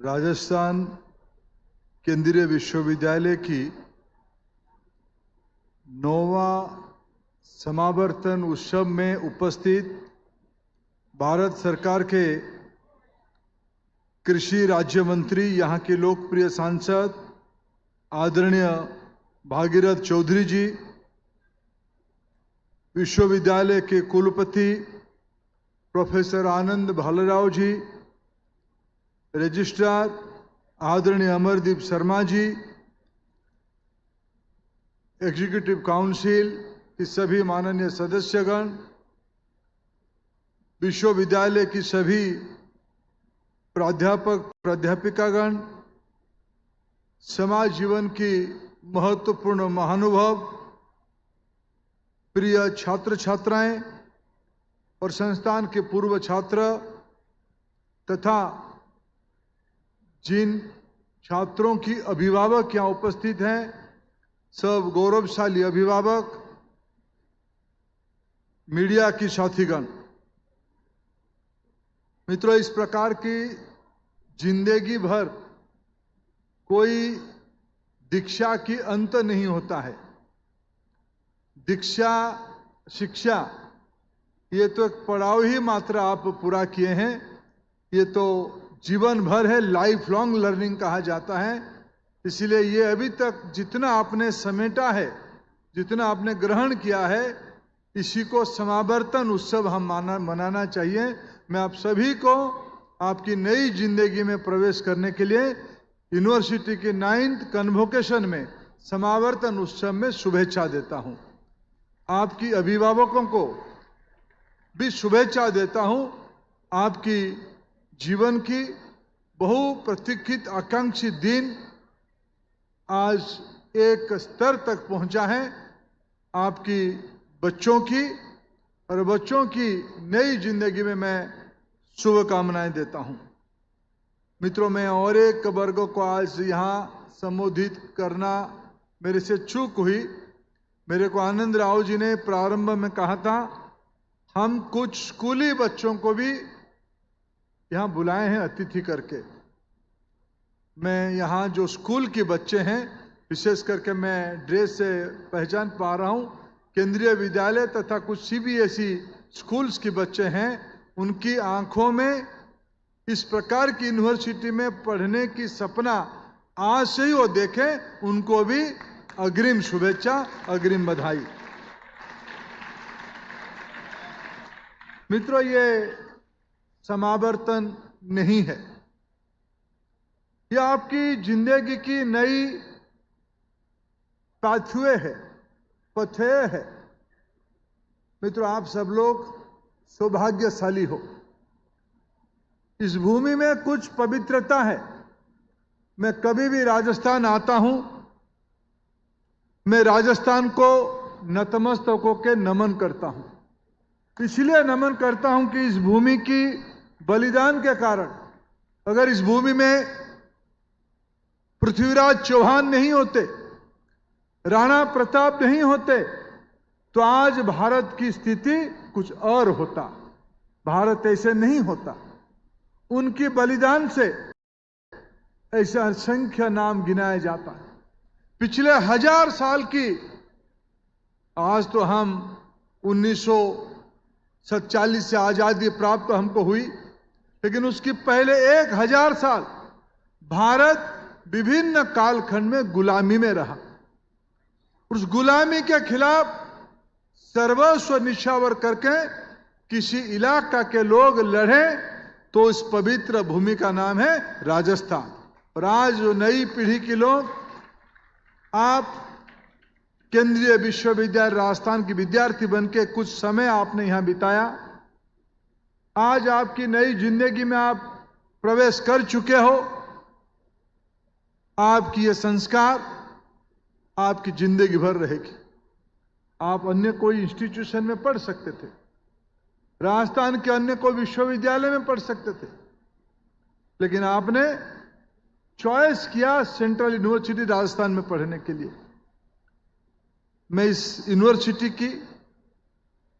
राजस्थान केंद्रीय विश्वविद्यालय की 9वां समावर्तन उत्सव में उपस्थित भारत सरकार के कृषि राज्य मंत्री, यहाँ के लोकप्रिय सांसद आदरणीय भागीरथ चौधरी जी, विश्वविद्यालय के कुलपति प्रोफेसर आनंद भालेराव जी, रजिस्ट्रार आदरणीय अमरदीप शर्मा जी, एग्जीक्यूटिव काउंसिल की सभी माननीय सदस्यगण, विश्वविद्यालय की सभी प्राध्यापक प्राध्यापिकागण, समाज जीवन की महत्वपूर्ण महानुभाव, प्रिय छात्र छात्राएं और संस्थान के पूर्व छात्र तथा जिन छात्रों की अभिभावक यहाँ उपस्थित हैं, सब गौरवशाली अभिभावक, मीडिया की साथीगण, मित्रों, इस प्रकार की जिंदगी भर कोई दीक्षा की अंत नहीं होता है। दीक्षा शिक्षा ये तो एक पड़ाव ही मात्र आप पूरा किए हैं, ये तो जीवन भर है, लाइफ लॉन्ग लर्निंग कहा जाता है। इसलिए ये अभी तक जितना आपने समेटा है, जितना आपने ग्रहण किया है, इसी को समावर्तन उत्सव हम मनाना चाहिए। मैं आप सभी को आपकी नई जिंदगी में प्रवेश करने के लिए यूनिवर्सिटी के 9th कन्वोकेशन में समावर्तन उत्सव में शुभेच्छा देता हूं। आपकी अभिभावकों को भी शुभेच्छा देता हूं। आपकी जीवन की बहुप्रतीक्षित आकांक्षी दिन आज एक स्तर तक पहुंचा है। आपकी बच्चों की और बच्चों की नई जिंदगी में मैं शुभकामनाएं देता हूं। मित्रों, मैं और एक वर्ग को आज यहाँ संबोधित करना मेरे से चूक हुई। मेरे को आनंद राव जी ने प्रारंभ में कहा था, हम कुछ स्कूली बच्चों को भी यहाँ बुलाए हैं अतिथि करके। मैं यहाँ जो स्कूल के बच्चे हैं, विशेष करके मैं ड्रेस से पहचान पा रहा हूँ, केंद्रीय विद्यालय तथा कुछ सीबीएसई स्कूल्स के बच्चे हैं, उनकी आंखों में इस प्रकार की यूनिवर्सिटी में पढ़ने की सपना आज से ही वो देखें, उनको भी अग्रिम शुभेच्छा, अग्रिम बधाई। मित्रों, ये समावर्तन नहीं है, यह आपकी जिंदगी की नई पाथवे है, पथेय है। मित्रों, आप सब लोग सौभाग्यशाली हो। इस भूमि में कुछ पवित्रता है। मैं कभी भी राजस्थान आता हूं, मैं राजस्थान को नतमस्तक होकर नमन करता हूं। इसलिए नमन करता हूं कि इस भूमि की बलिदान के कारण, अगर इस भूमि में पृथ्वीराज चौहान नहीं होते, राणा प्रताप नहीं होते, तो आज भारत की स्थिति कुछ और होता। भारत ऐसे नहीं होता। उनके बलिदान से ऐसा असंख्य नाम गिनाया जाता है। पिछले 1000 साल की, आज तो हम 1947 से आजादी प्राप्त हमको हुई, लेकिन उसकी पहले 1000 साल भारत विभिन्न कालखंड में गुलामी में रहा। उस गुलामी के खिलाफ सर्वस्व निछावर करके किसी इलाका के लोग लड़े, तो इस पवित्र भूमि का नाम है राजस्थान। और आज जो नई पीढ़ी के लोग, आप केंद्रीय विश्वविद्यालय राजस्थान के विद्यार्थी बनके कुछ समय आपने यहां बिताया। आज आपकी नई जिंदगी में आप प्रवेश कर चुके हो। आपकी ये संस्कार आपकी जिंदगी भर रहेगी। आप अन्य कोई इंस्टीट्यूशन में पढ़ सकते थे, राजस्थान के अन्य कोई विश्वविद्यालय में पढ़ सकते थे, लेकिन आपने चॉइस किया सेंट्रल यूनिवर्सिटी राजस्थान में पढ़ने के लिए। मैं इस यूनिवर्सिटी की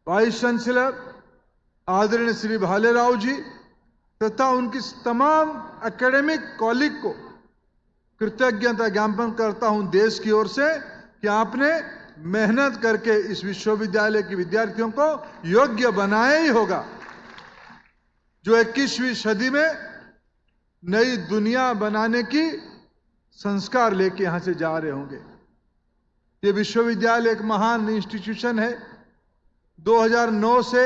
वाइस चांसलर आदरणीय श्री भालेराव जी तथा उनकी तमाम एकेडमिक कॉलीग को कृतज्ञता ज्ञापन करता हूं देश की ओर से कि आपने मेहनत करके इस विश्वविद्यालय के विद्यार्थियों को योग्य बनाया ही होगा, जो 21वीं सदी में नई दुनिया बनाने की संस्कार लेके यहां से जा रहे होंगे। ये विश्वविद्यालय एक महान इंस्टीट्यूशन है। 2009 से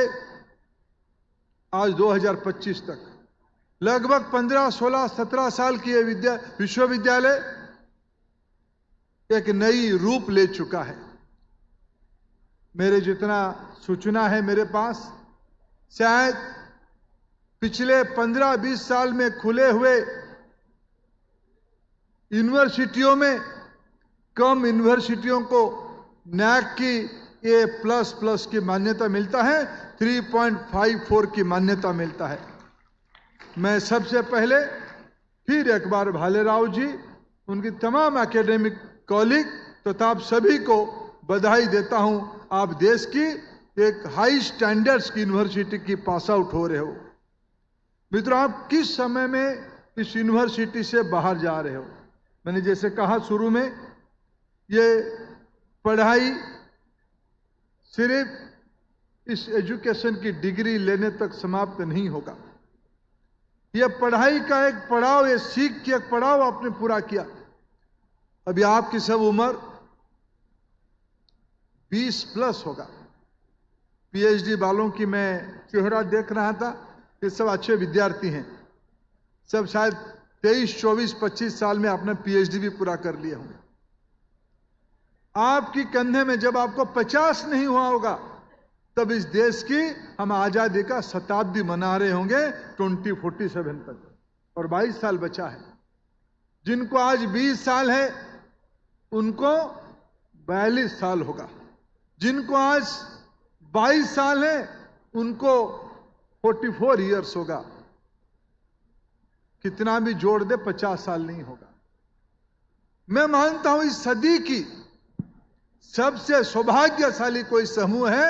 आज 2025 तक लगभग 15, 16, 17 साल की यह विश्वविद्यालय एक नई रूप ले चुका है। मेरे जितना सूचना है मेरे पास, शायद पिछले 15-20 साल में खुले हुए यूनिवर्सिटियों में कम यूनिवर्सिटियों को नैक की A++ की मान्यता मिलता है, 3.54 की मान्यता मिलता है। मैं सबसे पहले फिर एक बार भालेराव जी, उनकी तमाम एकेडमिक कॉलीग तथा आप सभी को बधाई देता हूं। आप देश की एक हाई स्टैंडर्ड्स की यूनिवर्सिटी की पास आउट हो रहे हो। मित्रों, आप किस समय में इस यूनिवर्सिटी से बाहर जा रहे हो? मैंने जैसे कहा शुरू में, ये पढ़ाई सिर्फ इस एजुकेशन की डिग्री लेने तक समाप्त नहीं होगा। यह पढ़ाई का एक पड़ाव, ये सीख के एक पड़ाव आपने पूरा किया। अभी आपकी सब उम्र 20+ होगा। पीएचडी वालों की मैं चेहरा देख रहा था, ये सब अच्छे विद्यार्थी हैं। सब शायद 23, 24, 25 साल में आपने पीएचडी भी पूरा कर लिए होंगे। आपकी कंधे में जब आपको 50 नहीं हुआ होगा, तब इस देश की हम आजादी का शताब्दी मना रहे होंगे 2047 तक, और 22 साल बचा है। जिनको आज 20 साल है उनको 42 साल होगा। जिनको आज 22 साल है उनको 44 ईयर्स होगा। कितना भी जोड़ दे 50 साल नहीं होगा। मैं मानता हूं इस सदी की सबसे सौभाग्यशाली कोई समूह है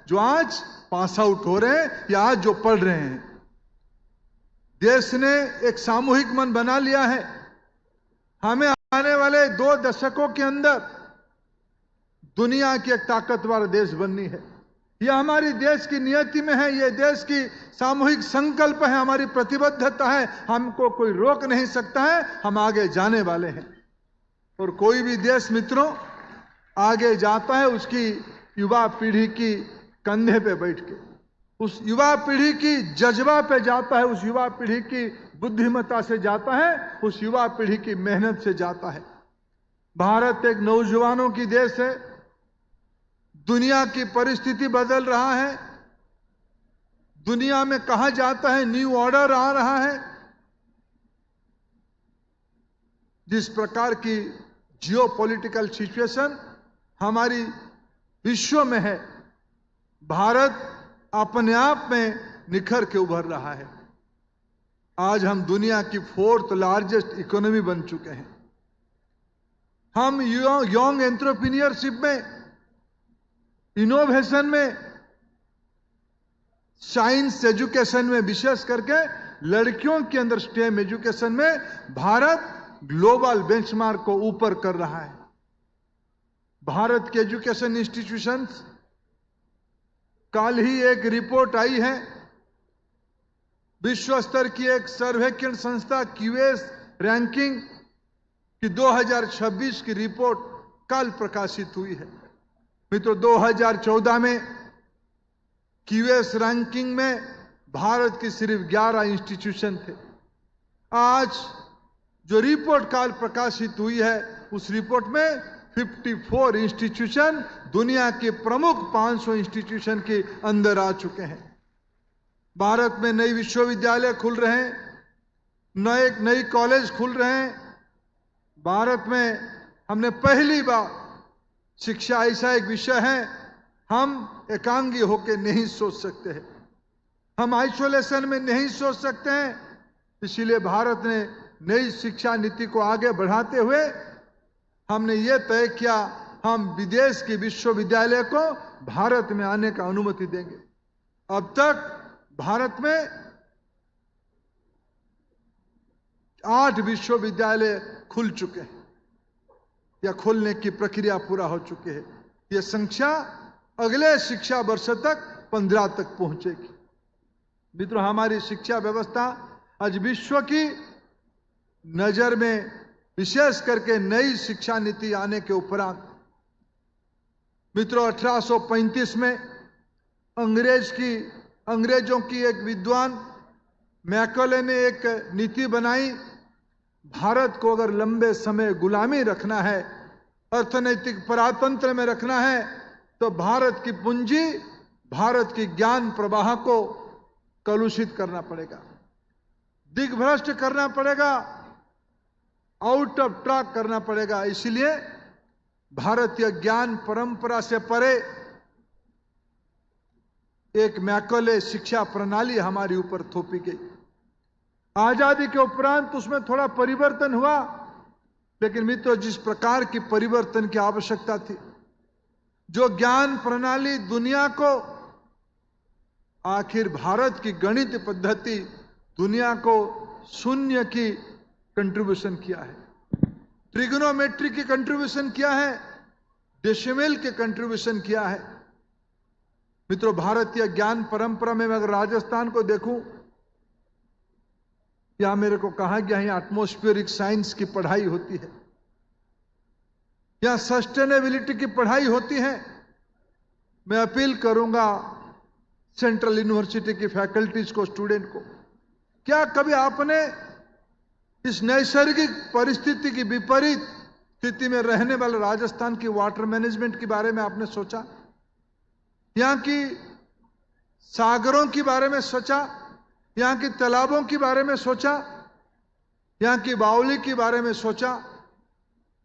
जो आज पास आउट हो रहे हैं या आज जो पढ़ रहे हैं। देश ने एक सामूहिक मन बना लिया है। हमें आने वाले 2 दशकों के अंदर दुनिया की एक ताकतवर देश बननी है। यह हमारी देश की नियति में है, यह देश की सामूहिक संकल्प है, हमारी प्रतिबद्धता है। हमको कोई रोक नहीं सकता है, हम आगे जाने वाले हैं। और कोई भी देश मित्रों आगे जाता है उसकी युवा पीढ़ी की कंधे पे बैठ के, उस युवा पीढ़ी की जज्बा पे जाता है, उस युवा पीढ़ी की बुद्धिमत्ता से जाता है, उस युवा पीढ़ी की मेहनत से जाता है। भारत एक नौजवानों की देश है। दुनिया की परिस्थिति बदल रहा है। दुनिया में कहा जाता है न्यू ऑर्डर आ रहा है। जिस प्रकार की जियोपॉलिटिकल सिचुएशन हमारी विश्व में है, भारत अपने आप में निखर के उभर रहा है। आज हम दुनिया की 4th लार्जेस्ट इकोनॉमी बन चुके हैं। हम यंग एंटरप्रेन्योरशिप में, इनोवेशन में, साइंस एजुकेशन में, विशेष करके लड़कियों के अंदर स्टेम एजुकेशन में भारत ग्लोबल बेंचमार्क को ऊपर कर रहा है। भारत के एजुकेशन इंस्टीट्यूशंस, कल ही एक रिपोर्ट आई है, विश्व स्तर की एक सर्वेक्षण संस्था QS रैंकिंग की 2026 की रिपोर्ट कल प्रकाशित हुई है। मित्रों, 2014 में QS रैंकिंग में भारत की सिर्फ 11 इंस्टीट्यूशन थे। आज जो रिपोर्ट कल प्रकाशित हुई है, उस रिपोर्ट में 54 इंस्टीट्यूशन दुनिया के प्रमुख 500 इंस्टीट्यूशन के अंदर आ चुके हैं। भारत में नई विश्वविद्यालय खुल रहे हैं, नई कॉलेज खुल रहे हैं। भारत में हमने पहली बार, शिक्षा ऐसा एक विषय है, हम एकांगी होकर नहीं सोच सकते हैं, हम आइसोलेशन में नहीं सोच सकते हैं। इसीलिए भारत ने नई शिक्षा नीति को आगे बढ़ाते हुए हमने ये तय किया, हम विदेश के विश्वविद्यालय को भारत में आने का अनुमति देंगे। अब तक भारत में 8 विश्वविद्यालय खुल चुके हैं या खोलने की प्रक्रिया पूरा हो चुकी है। यह संख्या अगले शिक्षा वर्ष तक 15 तक पहुंचेगी। मित्रों, हमारी शिक्षा व्यवस्था आज विश्व की नजर में, विशेष करके नई शिक्षा नीति आने के उपरांत, मित्रों 1835 में अंग्रेजों की एक विद्वान मैकॉले ने एक नीति बनाई, भारत को अगर लंबे समय गुलामी रखना है, अर्थनैतिक परातंत्र में रखना है, तो भारत की पूंजी, भारत की ज्ञान प्रवाह को कलुषित करना पड़ेगा, दिग्भ्रष्ट करना पड़ेगा, आउट ऑफ ट्रैक करना पड़ेगा। इसलिए भारतीय ज्ञान परंपरा से परे एक मैकॉले शिक्षा प्रणाली हमारे ऊपर थोपी गई। आजादी के उपरांत उसमें थोड़ा परिवर्तन हुआ, लेकिन मित्रों जिस प्रकार की परिवर्तन की आवश्यकता थी, जो ज्ञान प्रणाली दुनिया को, आखिर भारत की गणित पद्धति दुनिया को शून्य की कंट्रीब्यूशन किया है, ट्रिगोनोमेट्री की कंट्रीब्यूशन किया है, डेसिमल के कंट्रीब्यूशन किया है। मित्रों, भारतीय ज्ञान परंपरा में मैं अगर राजस्थान को देखूं, या मेरे को कहा गया है एटमॉस्फेरिक साइंस की पढ़ाई होती है, या सस्टेनेबिलिटी की पढ़ाई होती है। मैं अपील करूंगा सेंट्रल यूनिवर्सिटी की फैकल्टीज को, स्टूडेंट को, क्या कभी आपने इस नैसर्गिक परिस्थिति की विपरीत स्थिति में रहने वाले राजस्थान की वाटर मैनेजमेंट के बारे में आपने सोचा? यहां की सागरों के बारे में सोचा? यहां के तालाबों के बारे में सोचा? यहां की बावली के बारे में सोचा?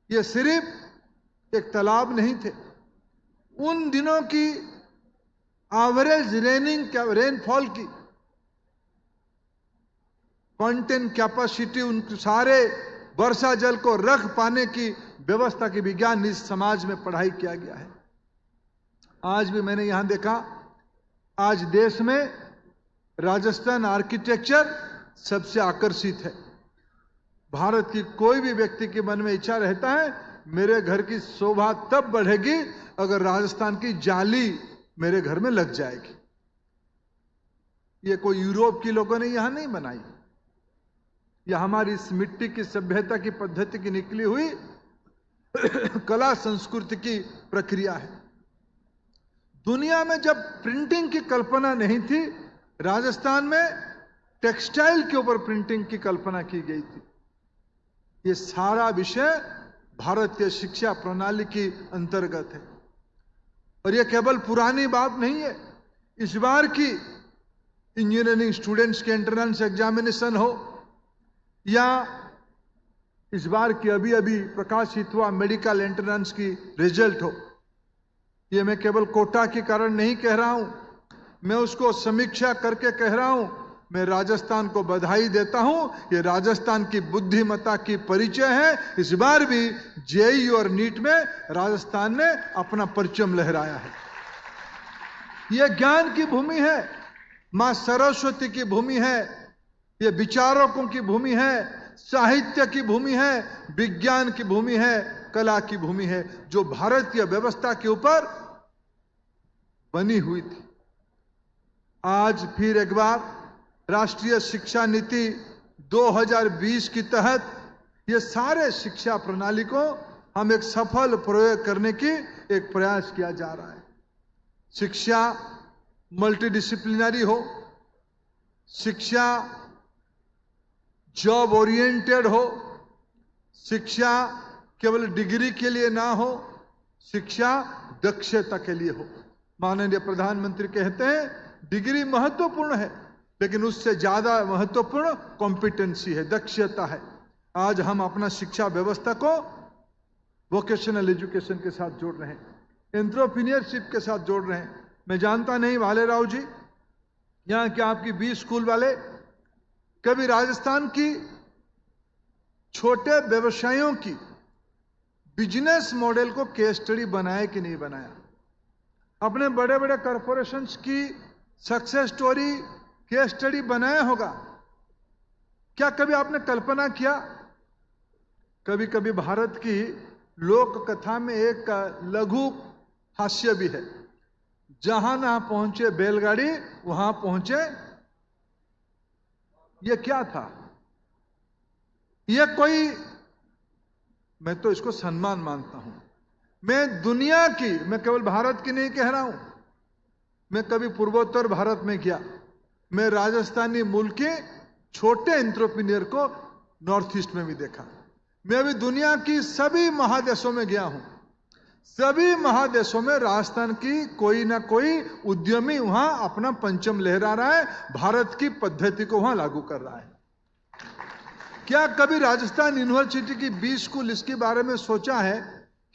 ये सिर्फ एक तालाब नहीं थे, उन दिनों की एवरेज रेनफॉल की कंटेंट कैपेसिटी, उन सारे वर्षा जल को रख पाने की व्यवस्था की विज्ञान इस समाज में पढ़ाई किया गया है। आज भी मैंने यहां देखा, आज देश में राजस्थान आर्किटेक्चर सबसे आकर्षित है। भारत की कोई भी व्यक्ति के मन में इच्छा रहता है, मेरे घर की शोभा तब बढ़ेगी अगर राजस्थान की जाली मेरे घर में लग जाएगी। ये कोई यूरोप के लोगों ने यहां नहीं बनाई, यह हमारी इस मिट्टी की सभ्यता की पद्धति की निकली हुई कला संस्कृति की प्रक्रिया है। दुनिया में जब प्रिंटिंग की कल्पना नहीं थी, राजस्थान में टेक्सटाइल के ऊपर प्रिंटिंग की कल्पना की गई थी। यह सारा विषय भारतीय शिक्षा प्रणाली की अंतर्गत है। और यह केवल पुरानी बात नहीं है। इस बार की इंजीनियरिंग स्टूडेंट्स के एंट्रेंस एग्जामिनेशन हो, या इस बार की अभी अभी प्रकाशित हुआ मेडिकल एंट्रेंस की रिजल्ट हो, यह मैं केवल कोटा के कारण नहीं कह रहा हूं, मैं उसको समीक्षा करके कह रहा हूं। मैं राजस्थान को बधाई देता हूं, यह राजस्थान की बुद्धिमत्ता की परिचय है। इस बार भी जेईई और नीट में राजस्थान ने अपना परचम लहराया है। यह ज्ञान की भूमि है, मां सरस्वती की भूमि है, यह विचारकों की भूमि है, साहित्य की भूमि है, विज्ञान की भूमि है, कला की भूमि है, जो भारतीय व्यवस्था के ऊपर बनी हुई थी। आज फिर एक बार राष्ट्रीय शिक्षा नीति 2020 के तहत ये सारे शिक्षा प्रणाली को हम एक सफल प्रयोग करने की एक प्रयास किया जा रहा है। शिक्षा मल्टीडिसिप्लिनरी हो, शिक्षा जॉब ओरिएंटेड हो, शिक्षा केवल डिग्री के लिए ना हो, शिक्षा दक्षता के लिए हो। माननीय प्रधानमंत्री कहते हैं डिग्री महत्वपूर्ण है, लेकिन उससे ज्यादा महत्वपूर्ण कॉम्पिटेंसी है, दक्षता है। आज हम अपना शिक्षा व्यवस्था को वोकेशनल एजुकेशन के साथ जोड़ रहे हैं, एंटरप्रेन्योरशिप के साथ जोड़ रहे हैं। मैं जानता नहीं भालेराव जी, यहां के आपकी 20 स्कूल वाले कभी राजस्थान की छोटे व्यवसायों की बिजनेस मॉडल को केस स्टडी बनाया कि नहीं बनाया? अपने बड़े बड़े कॉरपोरेशंस की सक्सेस स्टोरी केस स्टडी बनाया होगा। क्या कभी आपने कल्पना किया, कभी कभी भारत की लोक कथा में एक लघु हास्य भी है, जहां ना पहुंचे बैलगाड़ी वहां पहुंचे। यह क्या था? यह कोई, मैं तो इसको सम्मान मानता हूं। मैं दुनिया की, मैं केवल भारत की नहीं कह रहा हूं, मैं कभी पूर्वोत्तर भारत में गया, मैं राजस्थानी मूल के छोटे एंटरप्रेन्योर को नॉर्थ ईस्ट में भी देखा। मैं अभी दुनिया की सभी महादेशों में गया हूं, सभी महादेशों में राजस्थान की कोई ना कोई उद्यमी वहां अपना पंचम लहरा रहा है, भारत की पद्धति को वहां लागू कर रहा है। क्या कभी राजस्थान यूनिवर्सिटी की 20 स्कूल इसके बारे में सोचा है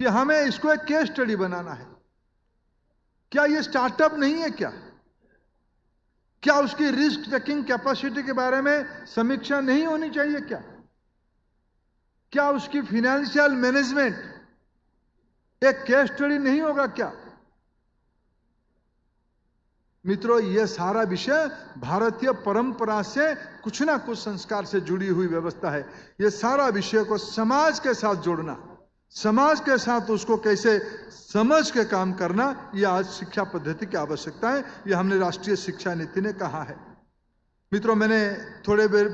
कि हमें इसको एक केस स्टडी बनाना है? क्या यह स्टार्टअप नहीं है? क्या उसकी रिस्क टेकिंग कैपेसिटी के बारे में समीक्षा नहीं होनी चाहिए? क्या उसकी फाइनेंशियल मैनेजमेंट एक केस स्टडी नहीं होगा क्या? मित्रों, यह सारा विषय भारतीय परंपरा से कुछ ना कुछ संस्कार से जुड़ी हुई व्यवस्था है। यह सारा विषय को समाज के साथ जोड़ना, समाज के साथ उसको कैसे समझ के काम करना, यह आज शिक्षा पद्धति की आवश्यकता है। यह हमने राष्ट्रीय शिक्षा नीति ने कहा है। मित्रों, मैंने थोड़े देर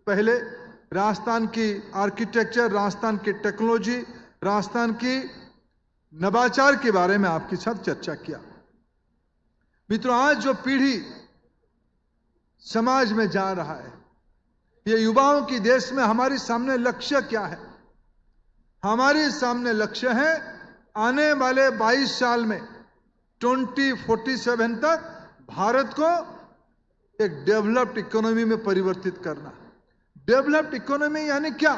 पहले राजस्थान की आर्किटेक्चर, राजस्थान की टेक्नोलॉजी, राजस्थान की नवाचार के बारे में आपके साथ चर्चा किया। मित्रों, आज जो पीढ़ी समाज में जा रहा है, ये युवाओं की देश में हमारे सामने लक्ष्य क्या है? हमारे सामने लक्ष्य है आने वाले 22 साल में 2047 तक भारत को एक डेवलप्ड इकोनॉमी में परिवर्तित करना। डेवलप्ड इकोनॉमी यानी क्या?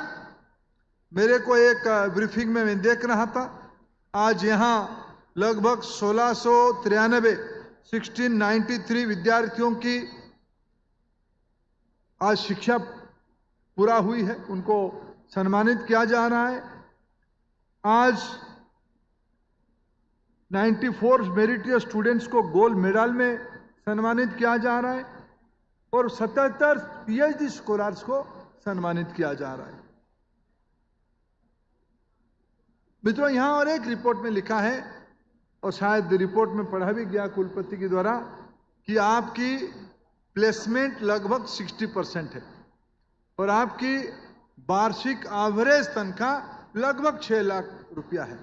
मेरे को एक ब्रीफिंग में मैं देख रहा था, आज यहां लगभग 1693 विद्यार्थियों की आज शिक्षा पूरा हुई है, उनको सम्मानित किया जा रहा है। आज 94 मेरिटियस स्टूडेंट्स को गोल्ड मेडल में सम्मानित किया जा रहा है और 77 पीएचडी स्कॉलर्स को सम्मानित किया जा रहा है। मित्रों, यहां और एक रिपोर्ट में लिखा है, और शायद रिपोर्ट में पढ़ा भी गया कुलपति के द्वारा, कि आपकी प्लेसमेंट लगभग 60% है और आपकी वार्षिक एवरेज तनख्वाह लगभग 6 लाख रुपया है।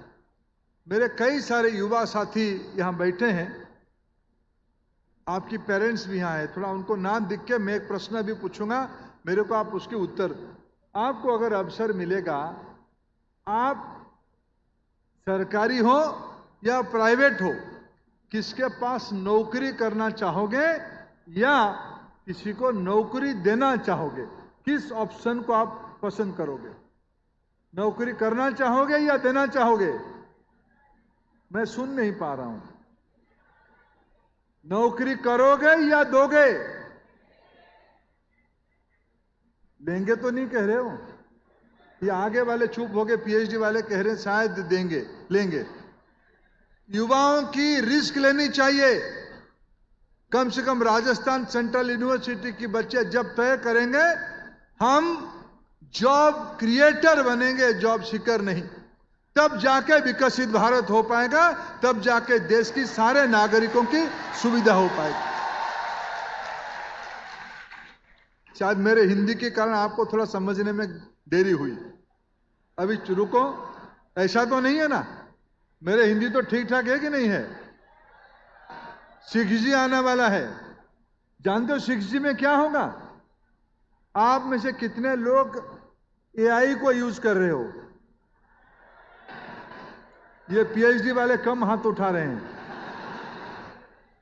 मेरे कई सारे युवा साथी यहां बैठे हैं, आपकी पेरेंट्स भी यहां हैं, थोड़ा उनको नाम दिख के मैं एक प्रश्न भी पूछूंगा, मेरे को आप उसके उत्तर। आपको अगर अवसर मिलेगा, आप सरकारी हो या प्राइवेट हो, किसके पास नौकरी करना चाहोगे या किसी को नौकरी देना चाहोगे? किस ऑप्शन को आप पसंद करोगे? नौकरी करना चाहोगे या देना चाहोगे? मैं सुन नहीं पा रहा हूं। नौकरी करोगे या दोगे? लेंगे तो नहीं कह रहे हो, ये आगे वाले चुप हो गए, पीएचडी वाले कह रहे हैं शायद देंगे, लेंगे। युवाओं की रिस्क लेनी चाहिए। कम से कम राजस्थान सेंट्रल यूनिवर्सिटी की बच्चे जब तय करेंगे हम जॉब क्रिएटर बनेंगे, जॉब सीकर नहीं, तब जाके विकसित भारत हो पाएगा, तब जाके देश की सारे नागरिकों की सुविधा हो पाएगी। शायद मेरे हिंदी के कारण आपको थोड़ा समझने में देरी हुई, अभी रुको। ऐसा तो नहीं है ना, मेरे हिंदी तो ठीक ठाक है कि नहीं है? 6G आने वाला है। जानते हो 6G में क्या होगा? आप में से कितने लोग AI को यूज कर रहे हो? ये पीएचडी वाले कम हाथ उठा रहे हैं,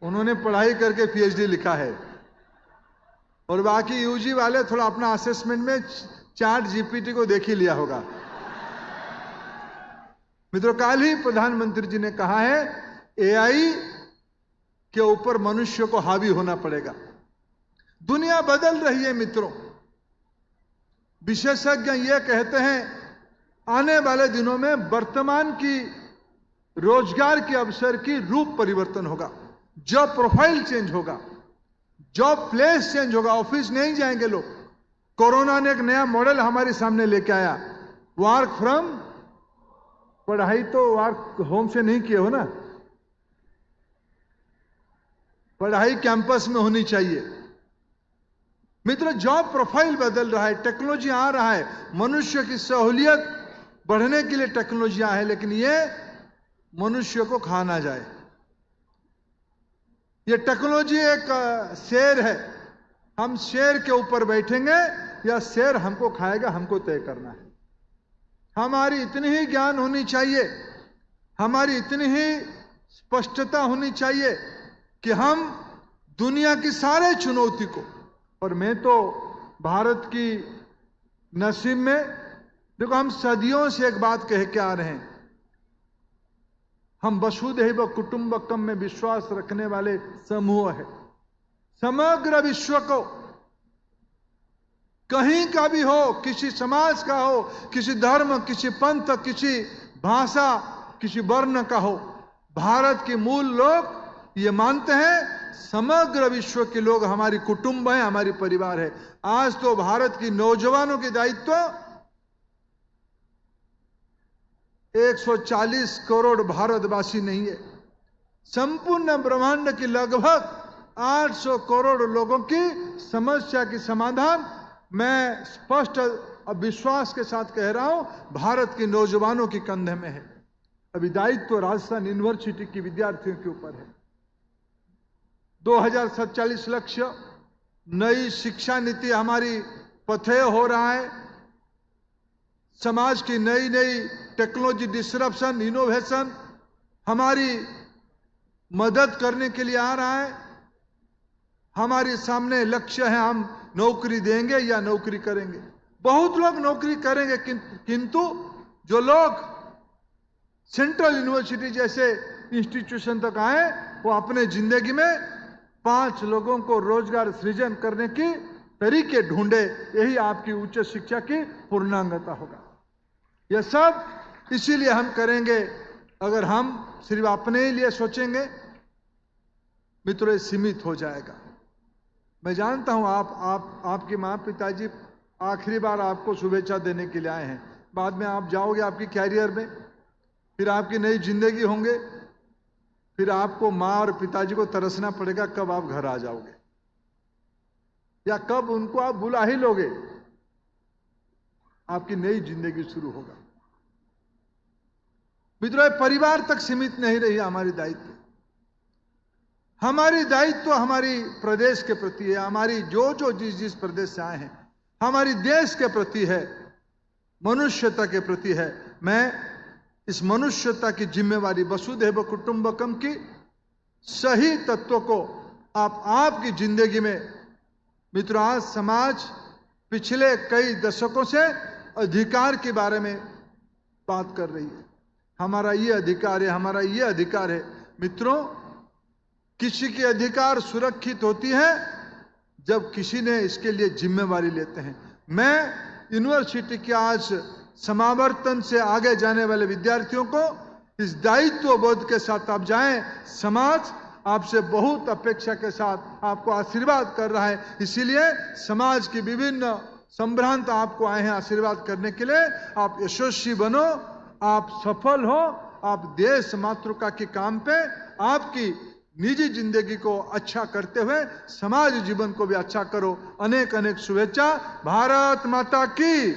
उन्होंने पढ़ाई करके पीएचडी लिखा है, और बाकी यूजी वाले थोड़ा अपना असेसमेंट में चैट जीपीटी को देख ही लिया होगा। मित्रों, कल ही प्रधानमंत्री जी ने कहा है AI के ऊपर मनुष्य को हावी होना पड़ेगा। दुनिया बदल रही है मित्रों। विशेषज्ञ यह कहते हैं आने वाले दिनों में वर्तमान की रोजगार के अवसर की रूप परिवर्तन होगा, जॉब प्रोफाइल चेंज होगा, जॉब प्लेस चेंज होगा। ऑफिस नहीं जाएंगे लोग, कोरोना ने एक नया मॉडल हमारे सामने लेके आया, वर्क फ्रॉम। पढ़ाई तो वर्क होम से नहीं किए हो ना, पढ़ाई कैंपस में होनी चाहिए। मित्रों, जॉब प्रोफाइल बदल रहा है, टेक्नोलॉजी आ रहा है, मनुष्य की सहूलियत बढ़ने के लिए टेक्नोलॉजी है, लेकिन ये मनुष्य को खा ना जाए। ये टेक्नोलॉजी एक शेर है, हम शेर के ऊपर बैठेंगे या शेर हमको खाएगा, हमको तय करना है। हमारी इतनी ही ज्ञान होनी चाहिए, हमारी इतनी ही स्पष्टता होनी चाहिए कि हम दुनिया की सारे चुनौती को, और मैं तो भारत की नसीब में, देखो हम सदियों से एक बात कह के आ रहे हैं, हम वसुधैव कुटुंबकम में विश्वास रखने वाले समूह है। समग्र विश्व को, कहीं का भी हो, किसी समाज का हो, किसी धर्म, किसी पंथ, किसी भाषा, किसी वर्ण का हो, भारत के मूल लोग ये मानते हैं समग्र विश्व के लोग हमारी कुटुंब है, हमारी परिवार है। आज तो भारत की नौजवानों के दायित्व 140 करोड़ भारतवासी नहीं है, संपूर्ण ब्रह्मांड की लगभग 800 करोड़ लोगों की समस्या की समाधान, मैं स्पष्ट और विश्वास के साथ कह रहा हूं, भारत के नौजवानों के कंधे में है। अभी दायित्व राजस्थान यूनिवर्सिटी के विद्यार्थियों के ऊपर है। 2047 लक्ष्य, नई शिक्षा नीति हमारी पथेय हो रहा है, समाज की नई नई टेक्नोलॉजी डिसरप्शन, इनोवेशन हमारी मदद करने के लिए आ रहा है। हमारे सामने लक्ष्य है, हम नौकरी देंगे या नौकरी करेंगे। बहुत लोग नौकरी करेंगे, किंतु जो लोग सेंट्रल यूनिवर्सिटी जैसे इंस्टीट्यूशन तक आए, वो अपने जिंदगी में 5 लोगों को रोजगार सृजन करने की तरीके ढूंढे। यही आपकी उच्च शिक्षा की पूर्णांगता होगा। यह सब इसीलिए हम करेंगे। अगर हम सिर्फ अपने ही लिए सोचेंगे, मित्रों, सीमित हो जाएगा। मैं जानता हूं आपके माँ पिताजी आखिरी बार आपको शुभेच्छा देने के लिए आए हैं। बाद में आप जाओगे आपकी कैरियर में, फिर आपकी नई जिंदगी होंगे, फिर आपको माँ और पिताजी को तरसना पड़ेगा कब आप घर आ जाओगे, या कब उनको आप बुला ही लोगे। आपकी नई जिंदगी शुरू होगा। मित्रों, परिवार तक सीमित नहीं रही हमारी दायित्व। हमारी दायित्व हमारी प्रदेश के प्रति है, हमारी जो जिस प्रदेश से आए हैं, हमारी देश के प्रति है, मनुष्यता के प्रति है। मैं इस मनुष्यता की जिम्मेवारी, वसुधैव कुटुंबकम की सही तत्वों को आपकी जिंदगी में, मित्रों, आज समाज पिछले कई दशकों से अधिकार के बारे में बात कर रही है। हमारा ये अधिकार है, हमारा ये अधिकार है। मित्रों, किसी के अधिकार सुरक्षित होती है जब किसी ने इसके लिए जिम्मेवारी लेते हैं। मैं यूनिवर्सिटी के आज समावर्तन से आगे जाने वाले विद्यार्थियों को इस दायित्व बोध के साथ आप जाएं। समाज आपसे बहुत अपेक्षा के साथ आपको आशीर्वाद कर रहा है, इसीलिए समाज की विभिन्न संभ्रांत आपको आए हैं आशीर्वाद करने के लिए। आप यशस्वी बनो, आप सफल हो, आप देश मातृका के काम पे आपकी निजी जिंदगी को अच्छा करते हुए समाज जीवन को भी अच्छा करो। अनेक अनेक शुभेच्छा। भारत माता की।